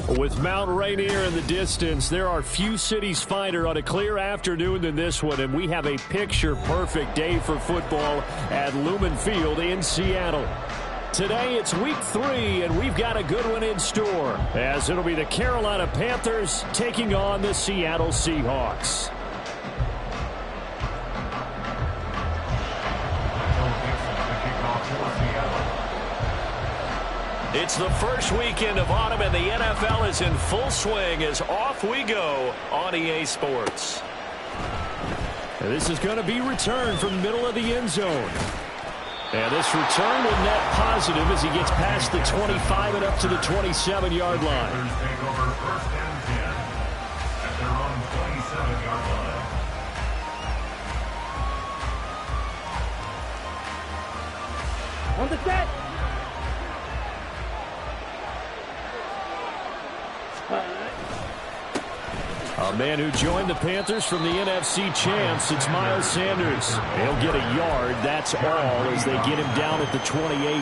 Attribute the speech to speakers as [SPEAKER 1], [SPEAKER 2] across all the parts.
[SPEAKER 1] With Mount Rainier in the distance, there are few cities finer on a clear afternoon than this one, and we have a picture-perfect day for football at Lumen Field in Seattle. Today, it's week 3, and we've got a good one in store, as it'll be the Carolina Panthers taking on the Seattle Seahawks. It's the first weekend of autumn, and the NFL is in full swing as off we go on EA Sports. And this is going to be returned from the middle of the end zone. And this return will net positive as he gets past the 25 and up to the 27-yard line.
[SPEAKER 2] On the set.
[SPEAKER 1] A man who joined the Panthers from the NFC champs, it's Miles Sanders. He'll get a yard, that's all, as they get him down at the 28.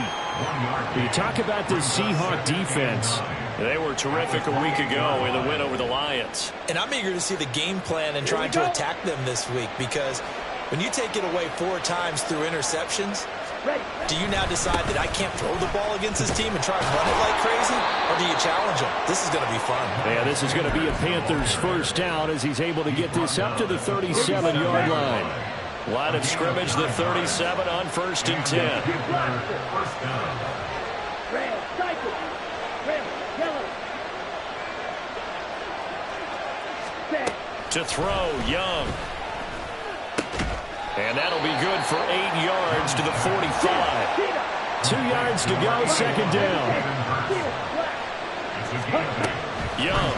[SPEAKER 1] You talk about the Seahawks defense. They were terrific a week ago in the win over the Lions.
[SPEAKER 3] And I'm eager to see the game plan and trying to attack them this week, because when you take it away 4 times through interceptions, do you now decide that I can't throw the ball against this team and try and run it like crazy? Or do you challenge them? This is going to be fun.
[SPEAKER 1] Yeah, this is going to be a Panthers first down as he's able to get this up to the 37-yard line. Line of scrimmage, the 37 on 1st and 10. To throw, Young. And that'll be good for 8 yards to the 45. 2 yards to go, second down. Young.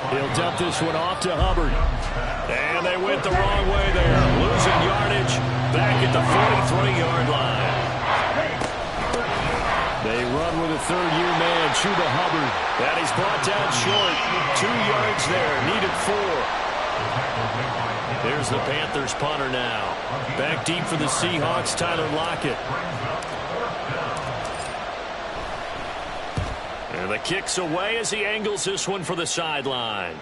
[SPEAKER 1] He'll dump this one off to Hubbard. And they went the wrong way there. Losing yardage back at the 43-yard line. They run with a third-year man, Chuba Hubbard. That is brought down short. 2 yards there, needed 4. There's the Panthers punter now. Back deep for the Seahawks, Tyler Lockett. And the kick's away as he angles this one for the sideline.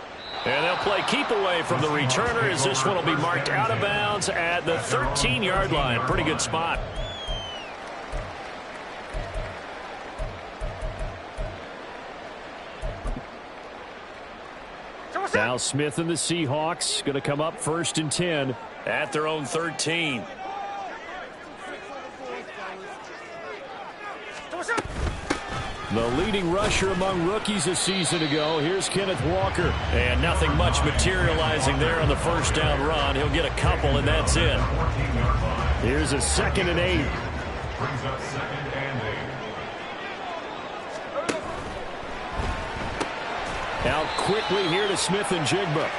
[SPEAKER 1] And they'll play keep away from the returner as this one will be marked out of bounds at the 13-yard line. Pretty good spot. Now Smith and the Seahawks going to come up 1st and 10 at their own 13. The leading rusher among rookies a season ago. Here's Kenneth Walker. And nothing much materializing there on the first down run. He'll get a couple, and that's it. Here's a 2nd and 8. Brings up 2nd and 8. Out quickly here to Smith and Jigba.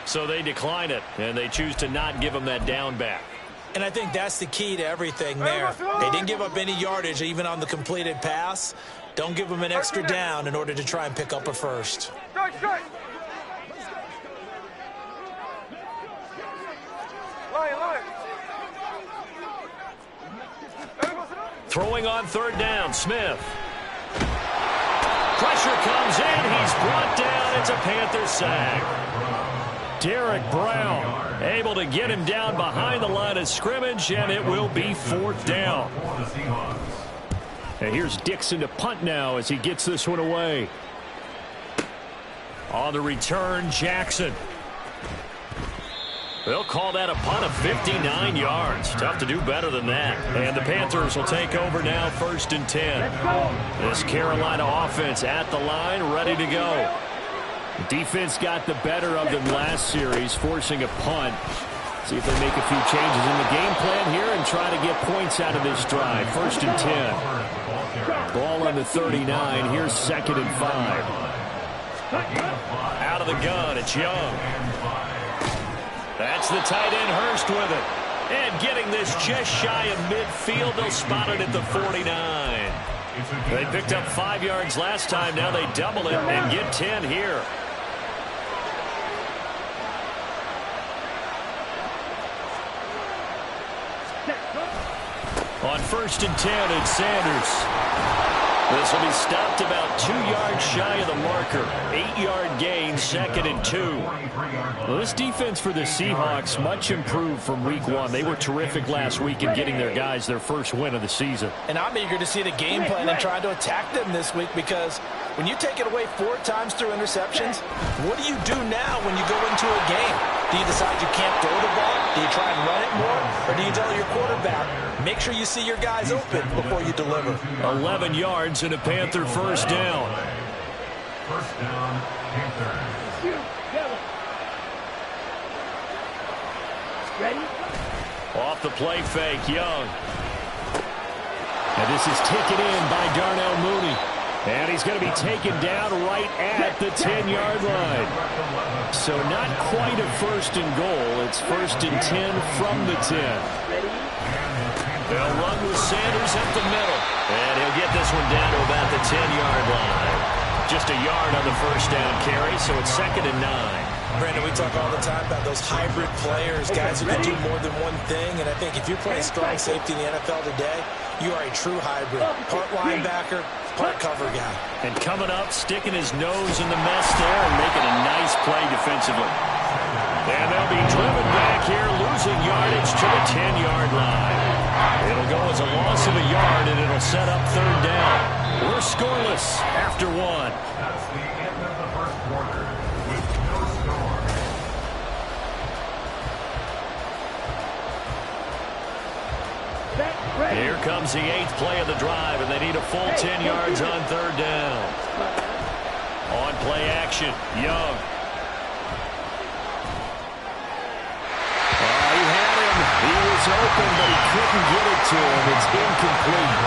[SPEAKER 1] So they decline it, and they choose to not give him that down back.
[SPEAKER 3] And I think that's the key to everything there. They didn't give up any yardage even on the completed pass. Don't give them an extra down in order to try and pick up a first.
[SPEAKER 1] Throwing on 3rd down, Smith. Pressure comes in. He's brought down. It's a Panther sack. Derek Brown able to get him down behind the line of scrimmage, and it will be 4th down. And here's Dixon to punt now as he gets this one away. On the return, Jackson. They'll call that a punt of 59 yards. Tough to do better than that. And the Panthers will take over now 1st and 10. This Carolina offense at the line, ready to go. The defense got the better of them last series, forcing a punt. See if they make a few changes in the game plan here and try to get points out of this drive. 1st and 10. Ball on the 39. Here's 2nd and 5. Out of the gun, it's Young. That's the tight end, Hurst, with it. And getting this just shy of midfield. They'll spot it at the 49. They picked up 5 yards last time. Now they double it and get 10 here. On 1st and 10, it's Sanders. This will be stopped about 2 yards shy of the marker. 8-yard gain, 2nd and 2. Well, this defense for the Seahawks much improved from week 1. They were terrific last week in getting their guys their first win of the season.
[SPEAKER 3] And I'm eager to see the game plan and try to attack them this week, because when you take it away 4 times through interceptions, what do you do now when you go into a game? Do you decide you can't throw the ball? Do you try and run it more? Or do you tell your quarterback, make sure you see your guys open before you deliver?
[SPEAKER 1] 11 yards and a Panther first down.
[SPEAKER 2] First down, Panthers.
[SPEAKER 4] Ready?
[SPEAKER 1] Off the play fake, Young. And this is taken in by Darnell Mooney. And he's going to be taken down right at the 10-yard line. So not quite a 1st and goal. It's 1st and 10 from the 10. They'll run with Sanders up the middle. And he'll get this one down to about the 10-yard line. Just a yard on the first down carry, so it's 2nd and 9.
[SPEAKER 3] Brandon, we talk all the time about those hybrid players, guys who can do more than one thing. And I think if you're playing strong safety in the NFL today, you are a true hybrid. Part linebacker, part cover guy.
[SPEAKER 1] And coming up, sticking his nose in the mess there and making a nice play defensively. And they'll be driven back here, losing yardage to the 10-yard line. It'll go as a loss of a yard, and it'll set up 3rd down. We're scoreless after 1.
[SPEAKER 2] That's the end of the first quarter with no score.
[SPEAKER 1] Here comes the 8th play of the drive, and they need a full 10 yards on 3rd down. On play action, Young. He had him. He was open, but he couldn't get it to him. It's incomplete.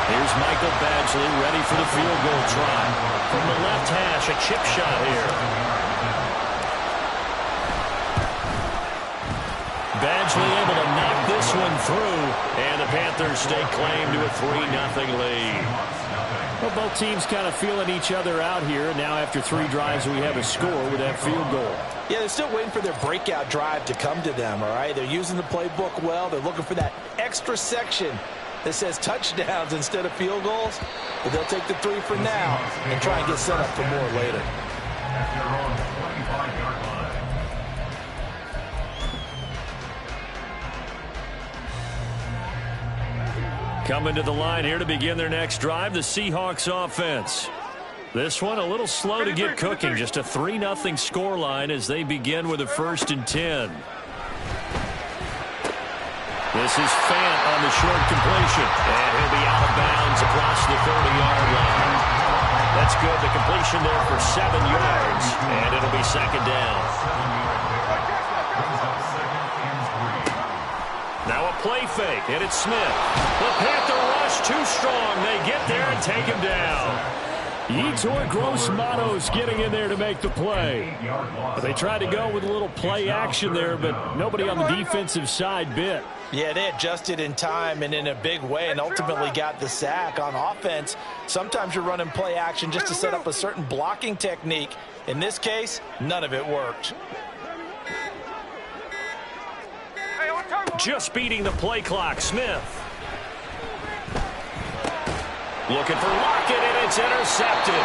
[SPEAKER 1] Here's Michael Badgley ready for the field goal try. From the left hash, a chip shot here. Badgley able to knock this one through, and the Panthers stake claim to a 3-0 lead. Well, both teams kind of feeling each other out here. Now after 3 drives, we have a score with that field goal.
[SPEAKER 3] Yeah, they're still waiting for their breakout drive to come to them, all right? They're using the playbook well. They're looking for that extra section that says touchdowns instead of field goals. But they'll take the 3 for now and try and get set up for more later.
[SPEAKER 2] At their own 25-yard line.
[SPEAKER 1] Coming to the line here to begin their next drive, the Seahawks offense. This one a little slow to get cooking. Just a 3-0 scoreline as they begin with a 1st and 10. This is Fant on the short completion. And he'll be out of bounds across the 30-yard line. That's good. The completion there for 7 yards. And it'll be 2nd down. Now a play fake, and it's Smith. The Panther rush too strong. They get there and take him down. Yetur Gross-Matos getting in there to make the play. But they tried to go with a little play action there, but nobody on the defensive side bit.
[SPEAKER 3] Yeah, they adjusted in time and in a big way and ultimately got the sack. On offense, sometimes you're running play action just to set up a certain blocking technique. In this case, none of it worked.
[SPEAKER 1] Just beating the play clock, Smith. Looking for Lockett, and it's intercepted.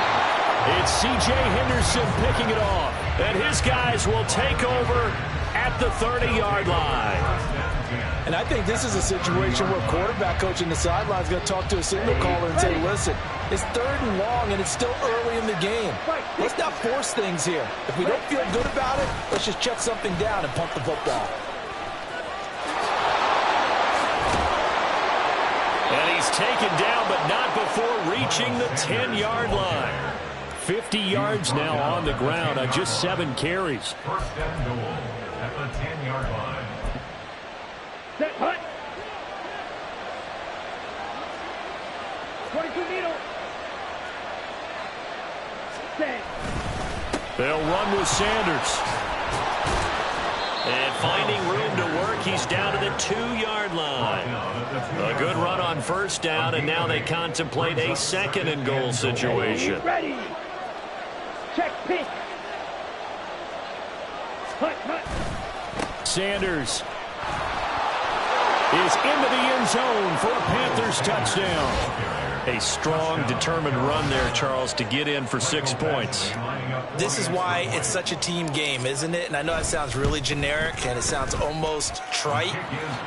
[SPEAKER 1] It's C.J. Henderson picking it off. And his guys will take over at the 30-yard line.
[SPEAKER 3] And I think this is a situation where quarterback coach in the sideline is going to talk to a signal caller and say, listen, it's 3rd and long, and it's still early in the game. Let's not force things here. If we don't feel good about it, let's just check something down and pump the football.
[SPEAKER 1] And he's taken down, but not before reaching the 10-yard line. 50 yards now on the ground on just 7 carries.
[SPEAKER 2] 1st and goal at the 10-yard line.
[SPEAKER 4] Set, hut. 22 needle. Set.
[SPEAKER 1] They'll run with Sanders. And finding room to work, he's down to the 2-yard line. A good run on 1st down, and now they contemplate a 2nd and goal situation.
[SPEAKER 4] Ready. Check pink. Hut, hut.
[SPEAKER 1] Sanders. is into the end zone for a Panthers touchdown. A strong, determined run there, Charles, to get in for 6 points.
[SPEAKER 3] This is why it's such a team game, isn't it? And I know that sounds really generic and it sounds almost trite,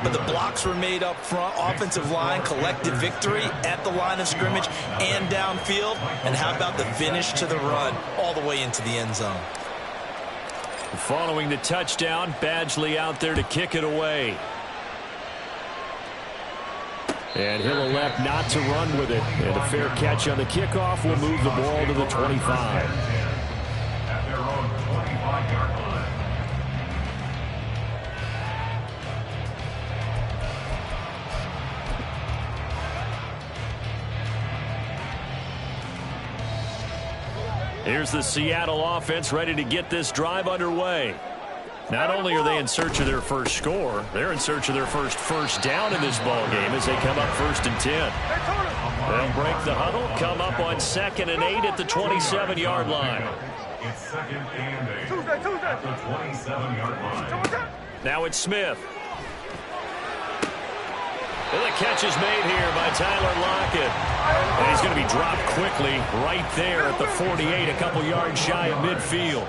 [SPEAKER 3] but the blocks were made up front, offensive line, collective victory at the line of scrimmage and downfield. And how about the finish to the run all the way into the end zone?
[SPEAKER 1] Following the touchdown, Badgley out there to kick it away. And he'll elect not to run with it. And a fair catch on the kickoff will move the ball to the 25.
[SPEAKER 2] At their own 25-yard line.
[SPEAKER 1] Here's the Seattle offense ready to get this drive underway. Not only are they in search of their first score, they're in search of their first down in this ball game as they come up 1st and 10. They'll break the huddle, come up on 2nd and 8 at the 27-yard line.
[SPEAKER 2] It's 2nd and 8 at the 27-yard line.
[SPEAKER 1] Now it's Smith. And the catch is made here by Tyler Lockett. And he's going to be dropped quickly right there at the 48, a couple yards shy of midfield.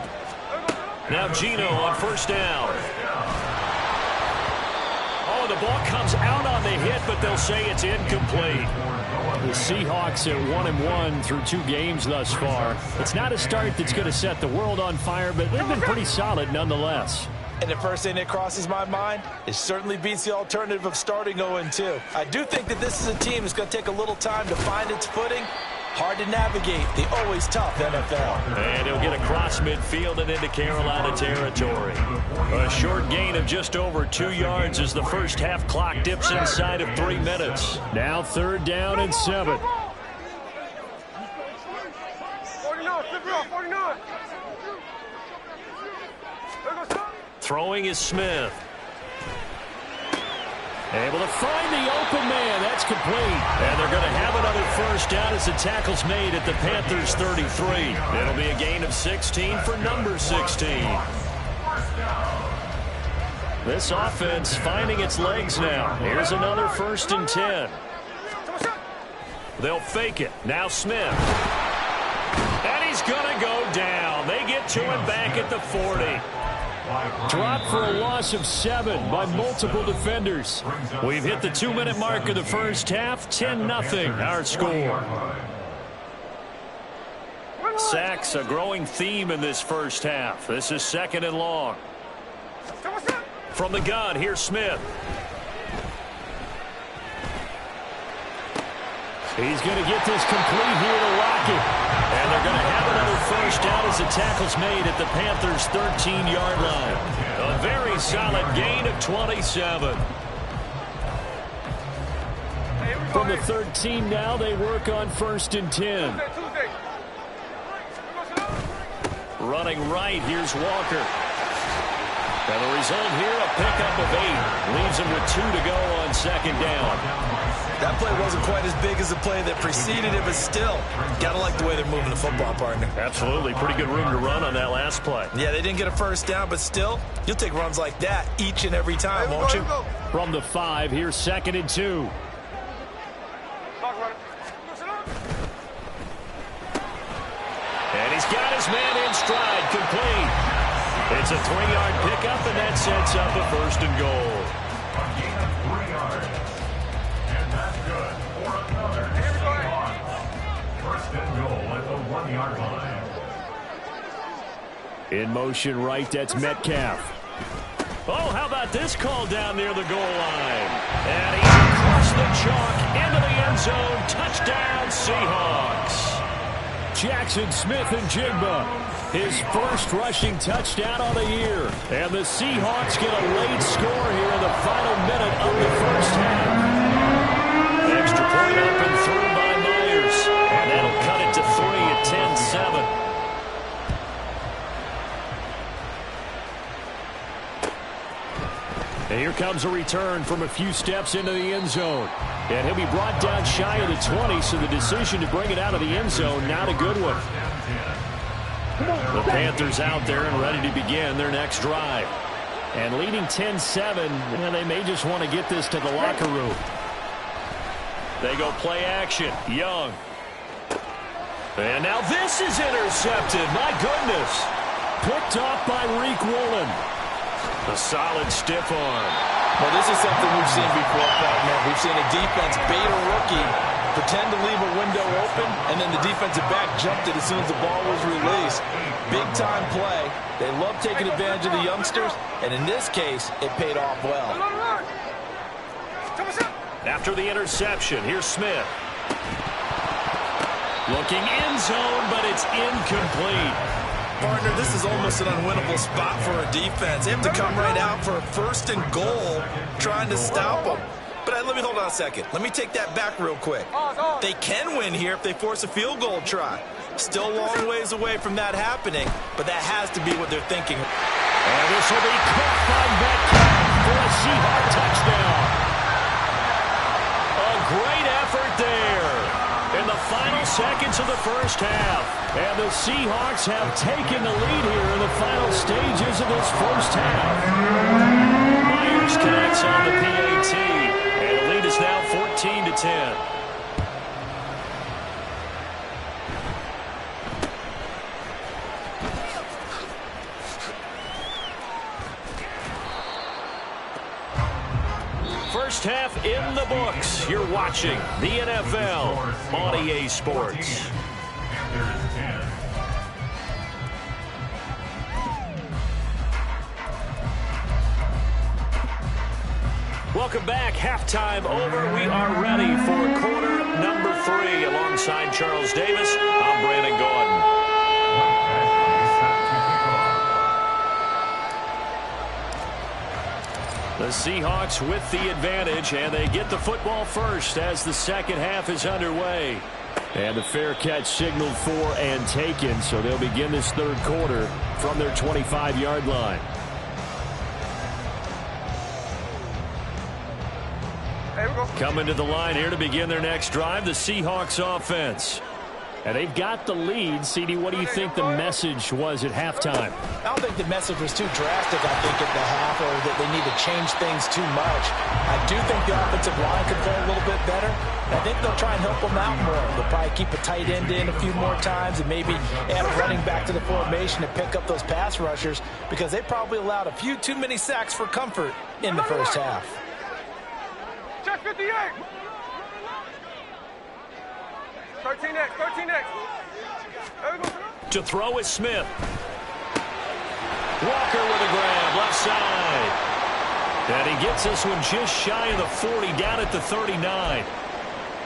[SPEAKER 1] Now Geno on 1st down. Oh, the ball comes out on the hit, but they'll say it's incomplete. The Seahawks at 1-1 through 2 games thus far. It's not a start that's going to set the world on fire, but they've been pretty solid nonetheless.
[SPEAKER 3] And the first thing that crosses my mind, it certainly beats the alternative of starting 0-2. I do think that this is a team that's going to take a little time to find its footing. Hard to navigate the always tough NFL.
[SPEAKER 1] And he'll get across midfield and into Carolina territory. A short gain of just over 2 yards as the first half clock dips inside of 3 minutes. Now 3rd down and 7.
[SPEAKER 4] 49.
[SPEAKER 1] Throwing is Smith. Able to find the open man. That's complete. And they're going to have another first down as the tackle's made at the Panthers' 33. It'll be a gain of 16 for number 16. This offense finding its legs now. Here's another 1st and 10. They'll fake it. Now Smith. And he's going to go down. They get to him back at the 40. Dropped for a loss of 7 by multiple defenders. We've hit the 2-minute mark of the first half. 10-0 our score. Sacks a growing theme in this first half. This is 2nd and long. From the gun, here's Smith. He's going to get this complete here to Lockett. And they're going to have another first down as the tackle's made at the Panthers' 13-yard line. A very solid gain of 27. From the 13 now, they work on 1st and 10. Running right, here's Walker. And the result here, a pickup of 8. Leaves him with 2 to go on 2nd down.
[SPEAKER 3] That play wasn't quite as big as the play that preceded it, but still, gotta like the way they're moving the football, partner.
[SPEAKER 1] Absolutely. Pretty good room to run on that last play.
[SPEAKER 3] Yeah, they didn't get a first down, but still, you'll take runs like that each and every time, won't you?
[SPEAKER 1] From the 5, here's 2nd and 2. And he's got his man in stride, complete. It's a 3-yard pickup, and that sets up a 1st and goal.
[SPEAKER 2] A gain of 3 yards. And that's good for another Seahawks. 1st and goal at the 1-yard line.
[SPEAKER 1] In motion right, that's Metcalf. Oh, how about this call down near the goal line? And he's across the chalk into the end zone. Touchdown, Seahawks. Jackson Smith-Njigba, his first rushing touchdown on the year. And the Seahawks get a late score here in the final minute of the first half. Extra point up and through by Myers. And that'll cut it to 3 at 10-7. And here comes a return from a few steps into the end zone. And he'll be brought down shy of the 20, so the decision to bring it out of the end zone, not a good one. The Panthers out there and ready to begin their next drive. And leading 10-7, they may just want to get this to the locker room. They go play action. Young. And now this is intercepted. My goodness. Picked off by Reek Woolen. A solid stiff arm.
[SPEAKER 3] Well, this is something we've seen before, partner. We've seen a defense bait a rookie, pretend to leave a window open, and then the defensive back jumped it as soon as the ball was released. Big-time play. They love taking advantage of the youngsters, and in this case, it paid off well.
[SPEAKER 1] After the interception, here's Smith. Looking end zone, but it's incomplete.
[SPEAKER 3] Partner, this is almost an unwinnable spot for a defense. They have to come right out for a 1st and goal, trying to stop them. But let me hold on a second. Let me take that back real quick. They can win here if they force a field goal try. Still a long ways away from that happening, but that has to be what they're thinking.
[SPEAKER 1] And this will be caught by Metcalf for a Seahawk touchdown. A great effort there in the final seconds of the first half. And the Seahawks have taken the lead here in the final stages of this first half. Myers connects on the PAT, and the lead is now 14-10. First half in the books. You're watching the NFL on EA Sports.
[SPEAKER 2] Panthers 10.
[SPEAKER 1] Welcome back. Halftime over. We are ready for quarter number 3. Alongside Charles Davis, I'm Brandon Gordon. The Seahawks with the advantage, and they get the football first as the second half is underway. And the fair catch signaled for and taken, so they'll begin this third quarter from their 25-yard line. Coming to the line here to begin their next drive, the Seahawks offense. And they've got the lead. CD, what do you think the message was at halftime?
[SPEAKER 3] I don't think the message was too drastic, I think, at the half, or that they need to change things too much. I do think the offensive line could play a little bit better. I think they'll try and help them out more. They'll probably keep a tight end in a few more times and maybe add a running back to the formation to pick up those pass rushers, because they probably allowed a few too many sacks for comfort in the first half.
[SPEAKER 5] Check 58. 13X, 13X.
[SPEAKER 1] To throw is Smith. Walker with a grab, left side. And he gets this one just shy of the 40, down at the 39.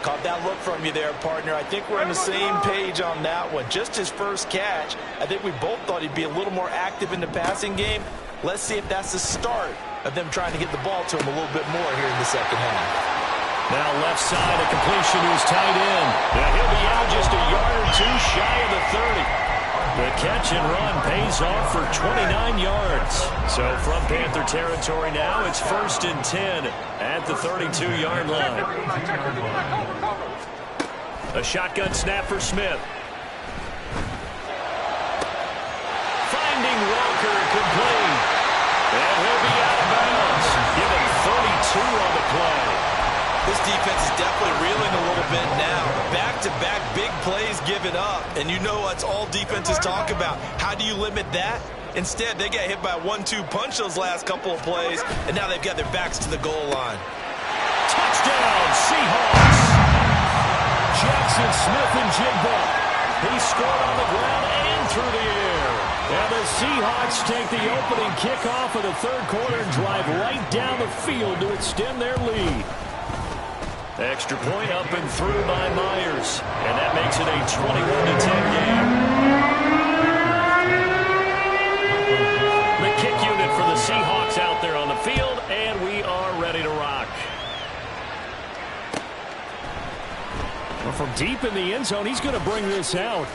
[SPEAKER 3] Caught that look from you there, partner. I think we're on the same page on that one. Just his first catch. I think we both thought he'd be a little more active in the passing game. Let's see if that's the start of them trying to get the ball to him a little bit more here in the second half.
[SPEAKER 1] Now left side, a completion to his tight end. Now he'll be out just a yard or two shy of the 30. The catch and run pays off for 29 yards. So from Panther territory now, it's 1st and 10 at the 32-yard line. A shotgun snap for Smith. Finding Walker complete. And he'll be out of bounds. Given 32 on the play.
[SPEAKER 3] This defense is definitely reeling a little bit now. Back-to-back big plays given up. And you know that's all defenses talk about. How do you limit that? Instead, they get hit by a 1-2 punch those last couple of plays, and now they've got their backs to the goal line.
[SPEAKER 1] Touchdown, Seahawks! Jackson Smith-Njigba. He scored on the ground and through the air. And the Seahawks take the opening kickoff of the third quarter and drive right down the field to extend their lead. Extra point up and through by Myers. And that makes it a 21-10 game. The kick unit for the Seahawks out there on the field, and we are ready to rock. Well, from deep in the end zone, he's going to bring this out.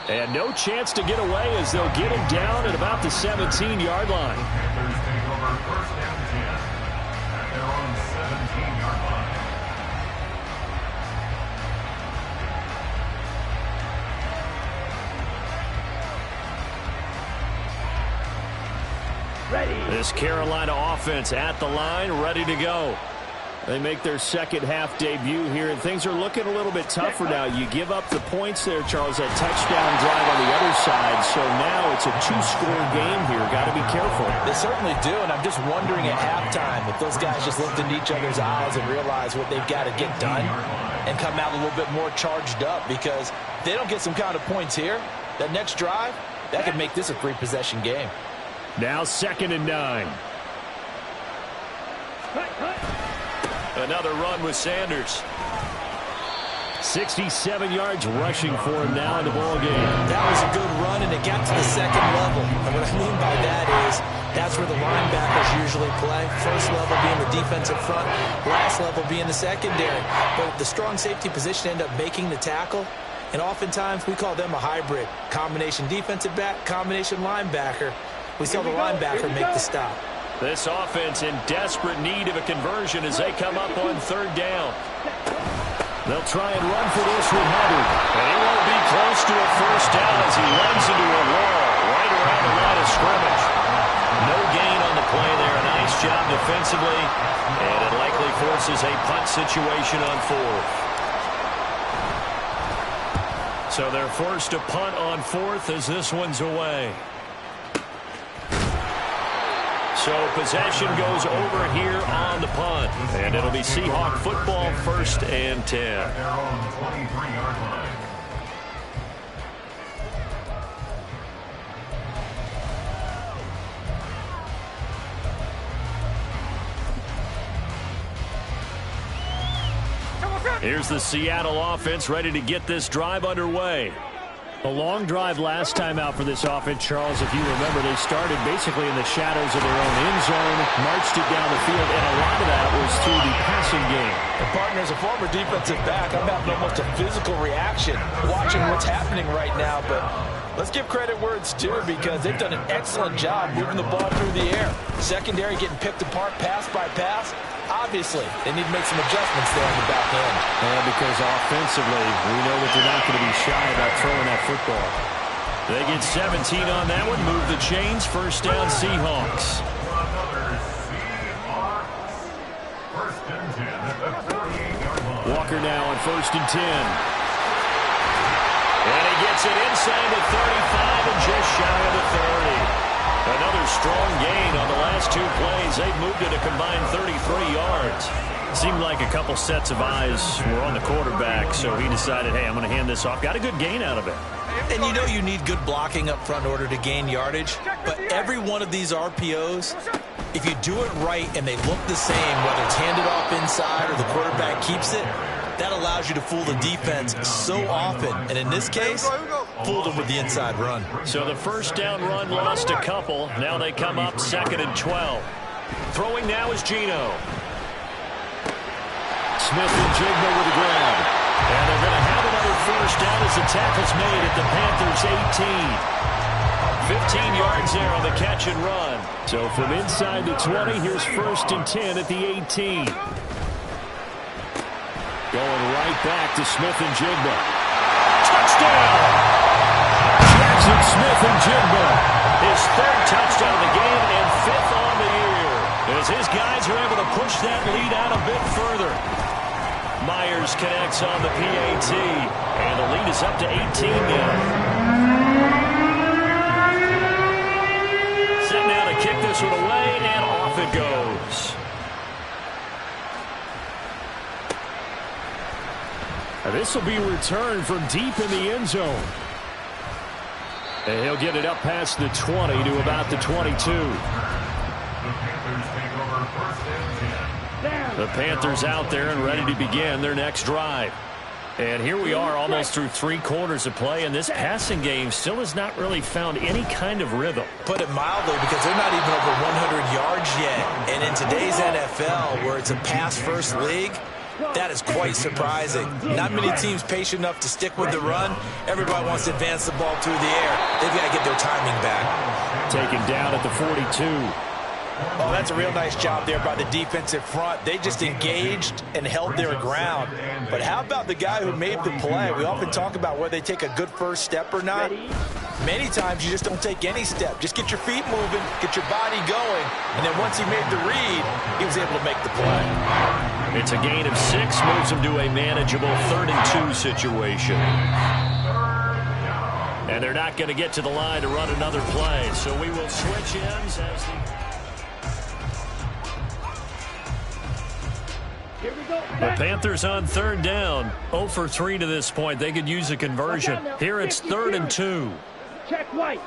[SPEAKER 1] And no chance to get away as they'll get him down at about the 17-yard line.
[SPEAKER 2] Panthers take over 1st and 10 at their own 17-yard line.
[SPEAKER 1] This Carolina offense at the line, ready to go. They make their second half debut here, and things are looking a little bit tougher now. You give up the points there, Charles, that touchdown drive on the other side. So now it's a two-score game here. Got to be careful.
[SPEAKER 3] They certainly do, and I'm just wondering at halftime if those guys just looked into each other's eyes and realize what they've got to get done and come out a little bit more charged up, because if they don't get some kind of points here, that next drive, that could make this a three-possession game.
[SPEAKER 1] Now 2nd and 9. Another run with Sanders. 67 yards rushing for him now in the ball game.
[SPEAKER 3] That was a good run, and it got to the second level. And what I mean by that is that's where the linebackers usually play. First level being the defensive front, last level being the secondary. But the strong safety position ended up making the tackle, and oftentimes we call them a hybrid. Combination defensive back, combination linebacker. We saw the linebacker make the stop.
[SPEAKER 1] This offense in desperate need of a conversion as they come up on 3rd down. They'll try and run for this with Hubbard. And he won't be close to a first down as he runs into a wall right around the line of scrimmage. No gain on the play there. A nice job defensively. And it likely forces a punt situation on 4th. So they're forced to punt on 4th as this one's away. So possession goes over here on the punt. And it'll be Seahawk football, 1st and 10.
[SPEAKER 2] At their own 23-yard line.
[SPEAKER 1] Here's the Seattle offense ready to get this drive underway. A long drive last time out for this offense, Charles. If you remember, they started basically in the shadows of their own end zone, marched it down the field, and a lot of that was through the passing game.
[SPEAKER 3] And partner, as a former defensive back, I'm having almost a physical reaction watching what's happening right now. But let's give credit where it's due, because they've done an excellent job moving the ball through the air. Secondary getting picked apart pass by pass. Obviously, they need to make some adjustments there on the back end.
[SPEAKER 1] Yeah, because offensively, we know that they're not going to be shy about throwing that football. They get 17 on that one, move the chains, 1st down Seahawks. Walker now on 1st and 10. And he gets it inside the 35 and just shy of the 30. Another strong gain on the last 2 plays. They've moved it a combined 33 yards. Seemed like a couple sets of eyes were on the quarterback, so he decided, hey, I'm going to hand this off. Got a good gain out of it.
[SPEAKER 3] And you know you need good blocking up front in order to gain yardage. But every one of these RPOs, if you do it right and they look the same, whether it's handed off inside or the quarterback keeps it, that allows you to fool the defense so often. And in this case, fooled them with the inside run.
[SPEAKER 1] So the 1st down run lost a couple. Now they come up 2nd and 12. Throwing now is Geno. Smith and Jigba with the grab. And they're going to have another 1st down as the tackle's made at the Panthers' 18. 15 yards there on the catch and run. So from inside the 20, here's 1st and 10 at the 18. Going right back to Smith and Jigba. Touchdown! Jackson Smith-Njigba. His 3rd touchdown of the game and 5th on the year. As his guys are able to push that lead out a bit further. Myers connects on the PAT. And the lead is up to 18 now. Set now to kick this one away, and off it goes. This will be returned from deep in the end zone. And he'll get it up past the 20 to about the 22. The Panthers out there and ready to begin their next drive. And here we are almost through 3 quarters of play, and this passing game still has not really found any kind of rhythm.
[SPEAKER 3] Put it mildly, because they're not even over 100 yards yet. And in today's NFL, where it's a pass-first league, that is quite surprising. Not many teams patient enough to stick with the run. Everybody wants to advance the ball through the air. They've got to get their timing back.
[SPEAKER 1] Taken down at the 42.
[SPEAKER 3] Oh, that's a real nice job there by the defensive front. They just engaged and held their ground. But how about the guy who made the play? We often talk about whether they take a good first step or not. Many times you just don't take any step. Just get your feet moving, get your body going, and then once he made the read, he was able to make the play.
[SPEAKER 1] It's a gain of 6, moves him to a manageable 3rd and 2 situation. And they're not going to get to the line to run another play, so we will switch ends as the Panthers on 3rd down, 0 for 3 to this point. They could use a conversion. Here it's 3rd and 2.
[SPEAKER 4] Check white.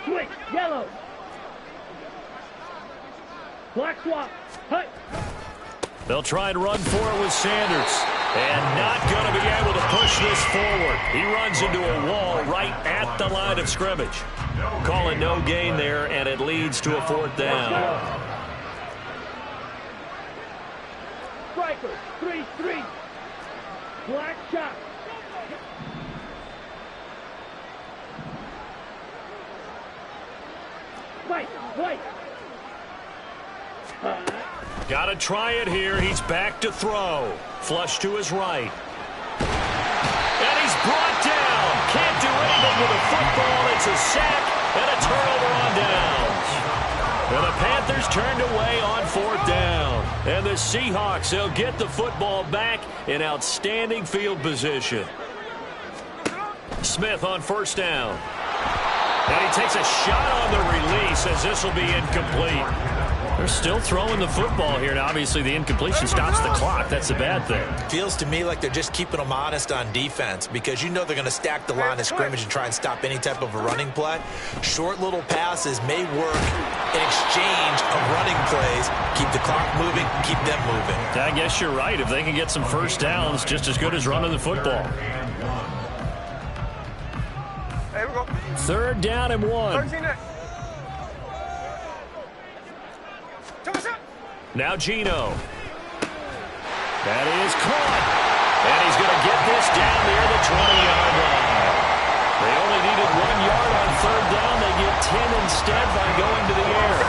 [SPEAKER 4] Switch yellow. Black swap. Hut.
[SPEAKER 1] They'll try and run for it with Sanders. And not going to be able to push this forward. He runs into a wall right at the line of scrimmage. Call it no gain there, and it leads to a 4th down.
[SPEAKER 4] Striker, 3-3. Black shot. White.
[SPEAKER 1] Got to try it here. He's back to throw. Flush to his right. And he's brought down. Can't do anything with a football. It's a sack and a turnover on downs. And the Panthers turned away on 4th down. And the Seahawks, they'll get the football back in outstanding field position. Smith on 1st down. And he takes a shot on the release as this will be incomplete. They're still throwing the football here, and obviously the incompletion stops the clock. That's the bad thing.
[SPEAKER 3] Feels to me like they're just keeping them honest on defense because you know they're going to stack the line of scrimmage and try and stop any type of a running play. Short little passes may work in exchange of running plays. Keep the clock moving, keep them moving.
[SPEAKER 1] I guess you're right. If they can get some 1st downs, just as good as running the football.
[SPEAKER 5] Hey, we go.
[SPEAKER 1] 3rd down and 1.
[SPEAKER 5] 13 next.
[SPEAKER 1] Now Gino. That is caught. And he's going to get this down near the 20-yard line. They only needed 1 yard on 3rd down. They get 10 instead by going to the air.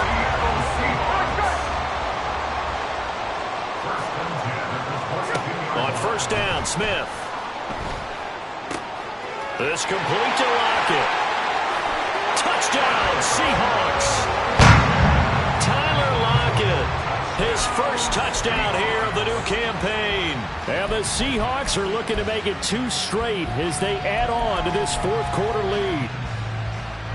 [SPEAKER 1] On 1st down, Smith. This complete to Lockett. Touchdown, Seahawks. Tyler Lockett. His first touchdown here of the new campaign. And the Seahawks are looking to make it 2 straight as they add on to this 4th quarter lead.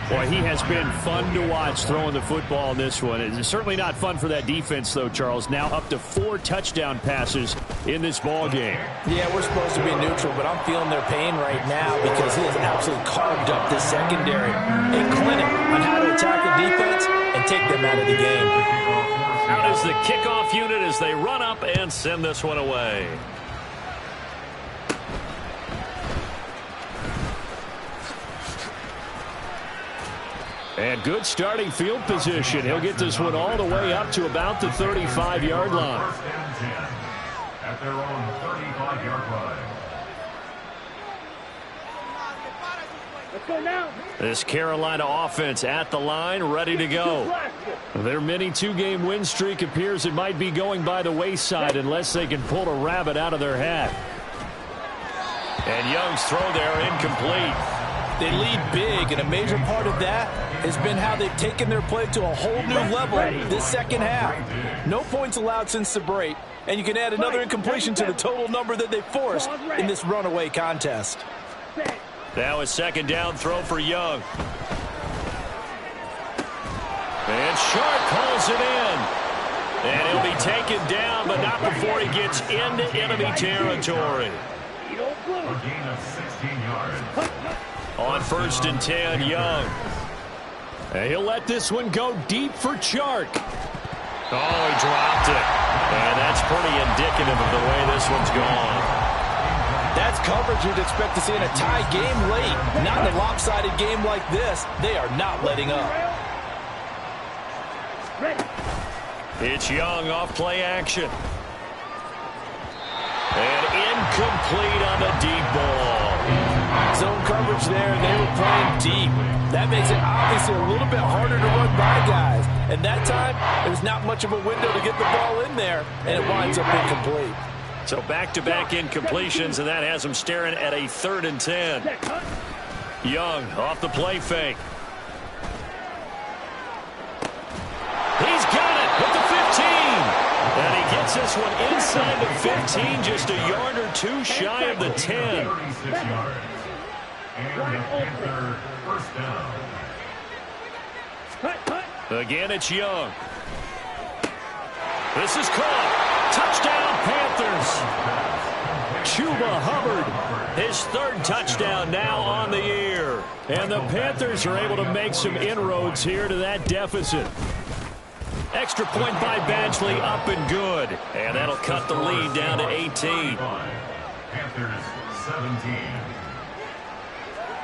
[SPEAKER 1] Boy, he has been fun to watch throwing the football in this one. It's certainly not fun for that defense, though, Charles. Now up to 4 touchdown passes in this ball game.
[SPEAKER 6] Yeah, we're supposed to be neutral, but I'm feeling their pain right now because he has absolutely carved up this secondary. A clinic on how to attack a defense and take them out of the game.
[SPEAKER 1] Out is the kickoff unit as they run up and send this one away. And good starting field position. He'll get this one all the way up to about the 35-yard line.
[SPEAKER 2] 1st and 10 at their own 35-yard line.
[SPEAKER 4] Let's go now.
[SPEAKER 1] This Carolina offense at the line, ready to go. Their mini 2-game win streak appears it might be going by the wayside unless they can pull a rabbit out of their hat. And Young's throw there incomplete.
[SPEAKER 6] They lead big, and a major part of that has been how they've taken their play to a whole new level this second half. No points allowed since the break, and you can add another incompletion to the total number that they forced in this runaway contest.
[SPEAKER 1] Now a 2nd down throw for Young. And Sharp pulls it in. And he'll be taken down, but not before he gets into enemy territory.
[SPEAKER 2] A gain of 16 yards.
[SPEAKER 1] On 1st and 10, Young. And he'll let this one go deep for Chark. Oh, he dropped it. And that's pretty indicative of the way this one's gone.
[SPEAKER 6] That's coverage you'd expect to see in a tie game late. Not in a lopsided game like this. They are not letting up.
[SPEAKER 1] It's Young off play action. And incomplete on the deep ball.
[SPEAKER 6] Zone coverage there, they were playing deep. That makes it obviously a little bit harder to run by guys. And that time, there's not much of a window to get the ball in there, and it winds up incomplete.
[SPEAKER 1] So back-to-back incompletions, and that has them staring at a 3rd and 10. Young off the play fake. He's got it with the 15. And he gets this one inside the 15, just a yard or two shy of the 10.
[SPEAKER 2] 36 yards. And the Panther first down.
[SPEAKER 1] Again, it's Young. This is caught. Touchdown, Panthers. Chuba Hubbard, his third touchdown now on the year. And the Panthers are able to make some inroads here to that deficit. Extra point by Badgley, up and good. And that'll cut the lead down to 18.
[SPEAKER 2] Panthers 17.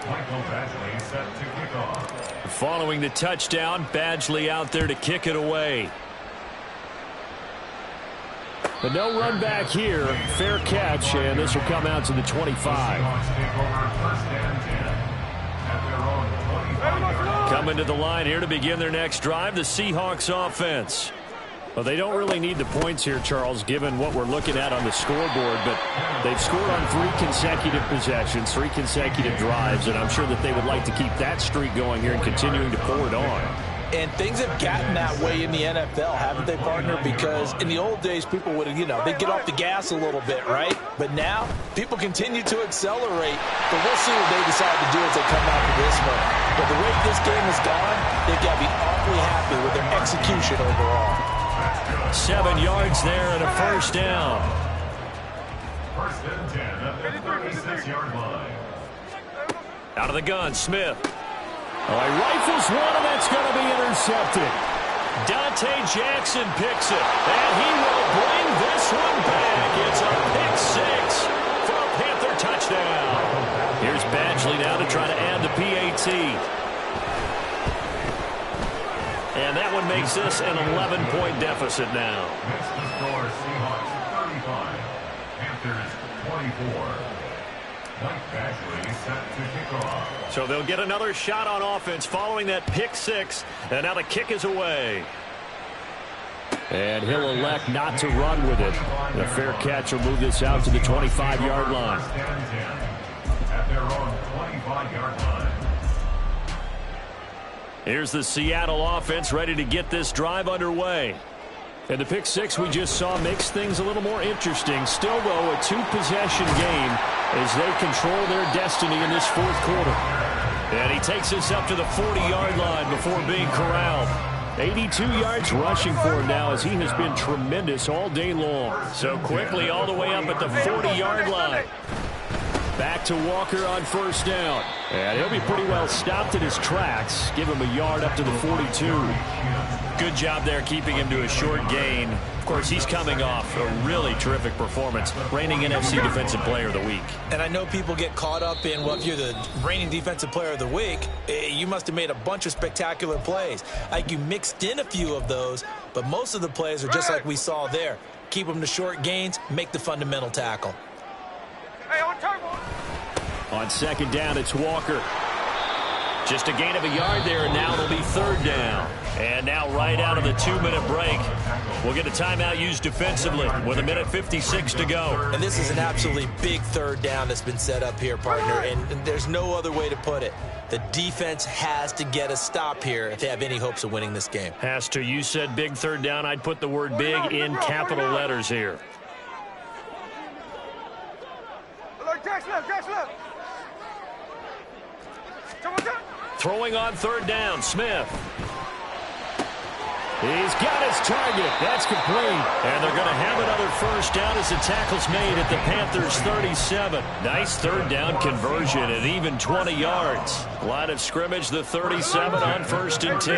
[SPEAKER 2] Michael Badgley set to kick off.
[SPEAKER 1] Following the touchdown, Badgley out there to kick it away. But no run back here. Fair catch, and this will come out to the 25. Coming to the line here to begin their next drive, the Seahawks offense. Well, they don't really need the points here, Charles, given what we're looking at on the scoreboard, but they've scored on 3 consecutive possessions, 3 consecutive drives, and I'm sure that they would like to keep that streak going here and continuing to pour it on.
[SPEAKER 6] And things have gotten that way in the NFL, haven't they, partner? Because in the old days, people would, they'd get off the gas a little bit, right? But now, people continue to accelerate. But we'll see what they decide to do as they come out of this one. But the way this game has gone, they've got to be awfully happy with their execution overall.
[SPEAKER 1] 7 yards there and a first down.
[SPEAKER 2] First and 10 at the 36-yard line.
[SPEAKER 1] Out of the gun, Smith. Oh, he rifles one, and that's going to be intercepted. Dante Jackson picks it, and he will bring this one back. It's a pick 6 for a Panther touchdown. Here's Badgley now to try to add the PAT. And that one makes this an 11-point deficit now.
[SPEAKER 2] Next to score, Seahawks 35, Panthers 24. Mike Badgley set to kick off.
[SPEAKER 1] So they'll get another shot on offense following that pick 6. And now the kick is away. And he'll elect not to run with it. And a fair catch will move this out to the 25-yard line.
[SPEAKER 2] First and 10 at their own 25-yard line.
[SPEAKER 1] Here's the Seattle offense ready to get this drive underway. And the pick 6 we just saw makes things a little more interesting. Still, though, a 2-possession game as they control their destiny in this fourth quarter. And he takes us up to the 40-yard line before being corralled. 82 yards rushing for him now as he has been tremendous all day long. So quickly all the way up at the 40-yard line. Back to Walker on first down. And he'll be pretty well stopped in his tracks. Give him a yard up to the 42. Good job there keeping him to a short gain. Of course, he's coming off a really terrific performance. Reigning NFC Defensive Player of the Week.
[SPEAKER 3] And I know people get caught up in, well, if you're the reigning Defensive Player of the Week, you must have made a bunch of spectacular plays. Like you mixed in a few of those, but most of the plays are just like we saw there. Keep them to short gains, make the fundamental tackle.
[SPEAKER 5] Hey, on turbo.
[SPEAKER 1] On second down, it's Walker. Just a gain of a yard there, and now it'll be third down. And now right out of the 2-minute break, we'll get a timeout used defensively with 1:56 to go.
[SPEAKER 3] And this is an absolutely big third down that's been set up here, partner, and there's no other way to put it. The defense has to get a stop here if they have any hopes of winning this game.
[SPEAKER 1] Has to. You said big third down. I'd put the word big in capital letters here.
[SPEAKER 5] Dash left, dash left.
[SPEAKER 1] Throwing on third down, Smith. He's got his target. That's complete. And they're going to have another first down as the tackle's made at the Panthers' 37. Nice third down conversion at even 20 yards. Line of scrimmage, the 37 on first and 10.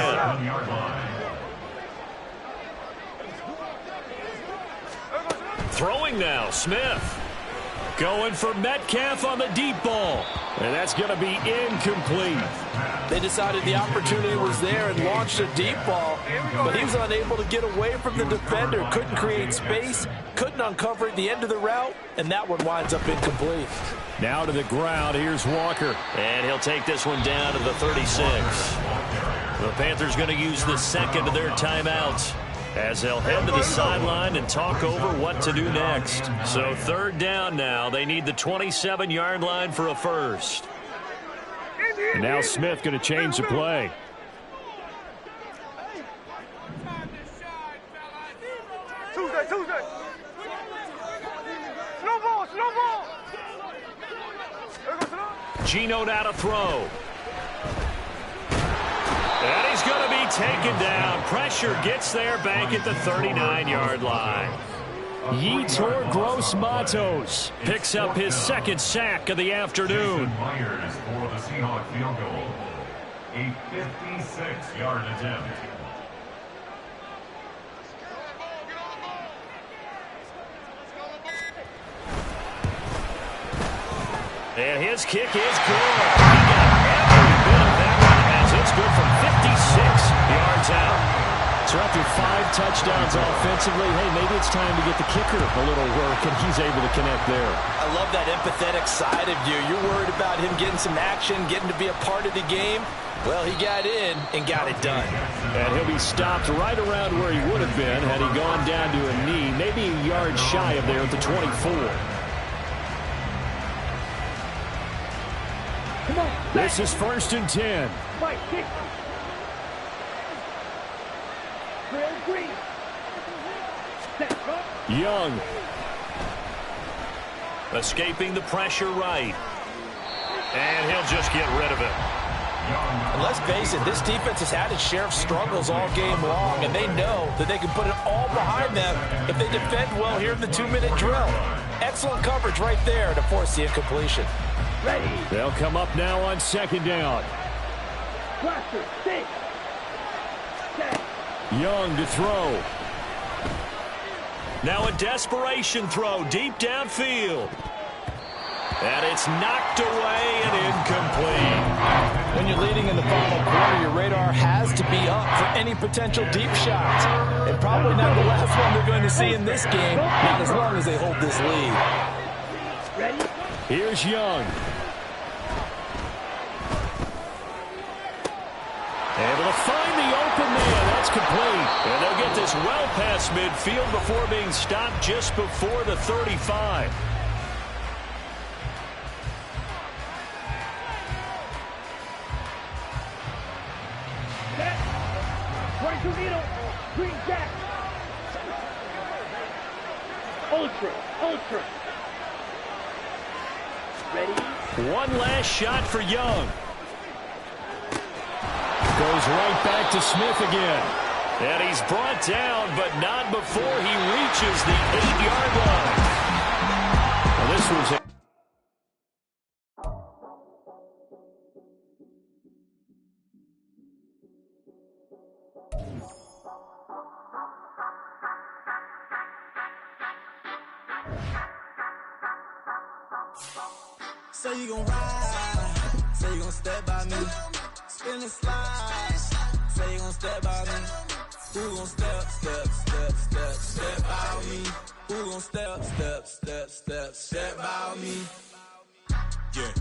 [SPEAKER 1] Throwing now, Smith. Going for Metcalf on the deep ball. And that's going to be incomplete.
[SPEAKER 6] They decided the opportunity was there and launched a deep ball, but he was unable to get away from the defender, couldn't create space, couldn't uncover at the end of the route, and that one winds up incomplete.
[SPEAKER 1] Now to the ground, here's Walker. And he'll take this one down to the 36. The Panthers going to use the second of their timeouts as they'll head to the sideline and talk over what to do next. So third down now. They need the 27-yard line for a first. And now Smith going to change the play.
[SPEAKER 5] Tuesday. Slow ball. There goes slow.
[SPEAKER 1] Gino now to throw. And he's going to be taken down. Pressure gets there back at the 39-yard line. Yetur Gross-Matos picks up his second sack of the afternoon.
[SPEAKER 2] Myers for the Seahawks field goal. A 56-yard attempt.
[SPEAKER 1] And his kick is good. He got every bit of that one as it's good from 56 yards out. So after 5 touchdowns offensively, hey, maybe it's time to get the kicker a little work, and he's able to connect there.
[SPEAKER 3] I love that empathetic side of you. You're worried about him getting some action, getting to be a part of the game. Well, he got in and got it done.
[SPEAKER 1] And he'll be stopped right around where he would have been had he gone down to a knee, maybe a yard shy of there at the 24. This is 1st and 10.
[SPEAKER 4] Right, kick. Drill green. Set up.
[SPEAKER 1] Young. Escaping the pressure right. And he'll just get rid of it.
[SPEAKER 3] And let's face it, this defense has had its share of struggles all game long, and they know that they can put it all behind them if they defend well here in the 2-minute drill. Excellent coverage right there to force the incompletion.
[SPEAKER 4] Ready.
[SPEAKER 1] They'll come up now on 2nd down.
[SPEAKER 4] Cluster. 6. Set.
[SPEAKER 1] Young to throw. Now a desperation throw deep downfield. And it's knocked away and incomplete.
[SPEAKER 6] When you're leading in the final quarter, your radar has to be up for any potential deep shots. And probably not the last one they're going to see in this game, not as long as they hold this lead.
[SPEAKER 4] Ready.
[SPEAKER 1] Here's Young. Able to find the open man. That's complete. And they'll get this well past midfield before being stopped just before the 35.
[SPEAKER 4] Set. 22 needle. Green jack. Ultra. Ready.
[SPEAKER 1] One last shot for Young. Goes right back to Smith again. And he's brought down, but not before he reaches the 8-yard line. Well, this was
[SPEAKER 7] So you gon' ride, say you gon' step by me, spin and slide, say you gon' step by me. Who gon' step by me? Who gon' step by me? Yeah.